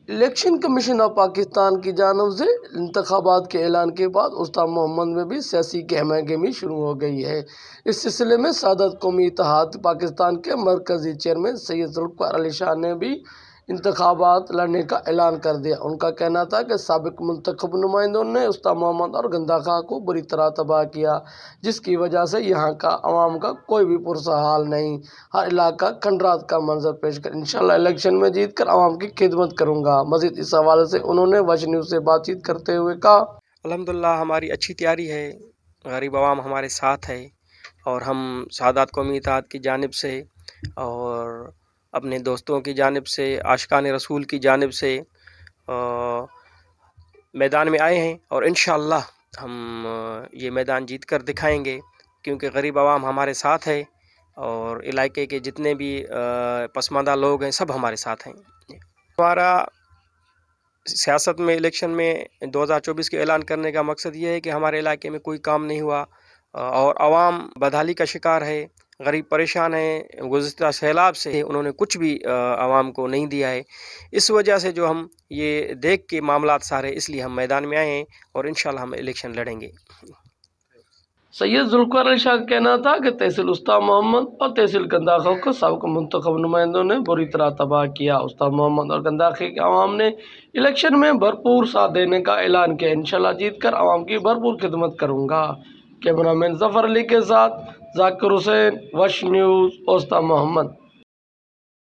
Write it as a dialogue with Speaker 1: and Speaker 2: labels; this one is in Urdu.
Speaker 1: الیکشن کمیشن آف پاکستان کی جانب سے انتخابات کے اعلان کے بعد استاد محمد میں بھی سیاسی گہما گہمی شروع ہو گئی ہے۔ اس سلسلے میں سعادت قومی اتحاد پاکستان کے مرکزی چیئرمین سید ذوالفقار علی شاہ نے بھی انتخابات لڑنے کا اعلان کر دیا۔ ان کا کہنا تھا کہ سابق منتخب نمائندوں نے استاد محمد اور گندہ خان کو بری طرح تباہ کیا، جس کی وجہ سے یہاں کا عوام کا کوئی بھی پرسہ حال نہیں۔ ہر علاقہ کھنڈرات کا منظر پیش کر انشاءاللہ الیکشن میں جیت کر عوام کی خدمت کروں گا۔ مزید اس حوالے سے انہوں نے وش نیوز سے بات چیت کرتے ہوئے کہا،
Speaker 2: الحمدللہ ہماری اچھی تیاری ہے، غریب عوام ہمارے ساتھ ہے، اور ہم سعادت قومی اتحاد کی جانب سے اور اپنے دوستوں کی جانب سے، عاشقان رسول کی جانب سے میدان میں آئے ہیں، اور انشاءاللہ ہم یہ میدان جیت کر دکھائیں گے، کیونکہ غریب عوام ہمارے ساتھ ہے اور علاقے کے جتنے بھی پسماندہ لوگ ہیں سب ہمارے ساتھ ہیں۔ ہمارا سیاست میں الیکشن میں 2024 کے اعلان کرنے کا مقصد یہ ہے کہ ہمارے علاقے میں کوئی کام نہیں ہوا اور عوام بدحالی کا شکار ہے، غریب پریشان ہیں، گزشتہ سیلاب سے انہوں نے کچھ بھی عوام کو نہیں دیا ہے۔ اس وجہ سے جو ہم یہ دیکھ کے معاملات سارے، اس لیے ہم میدان میں آئے ہیں اور انشاءاللہ ہم الیکشن لڑیں گے۔
Speaker 1: سید ذوالفقار علی شاہ کا کہنا تھا کہ تحصیل استاد محمد اور تحصیل گندہ خان کو سابق منتخب نمائندوں نے بری طرح تباہ کیا۔ استاد محمد اور گندہ خان کے عوام نے الیکشن میں بھرپور ساتھ دینے کا اعلان کیا۔ انشاءاللہ جیت کر عوام کی بھرپور خدمت کروں گا۔ کیمرہ مین ظفر علی کے ساتھ ذاکر حسین، وش نیوز، استاد محمد۔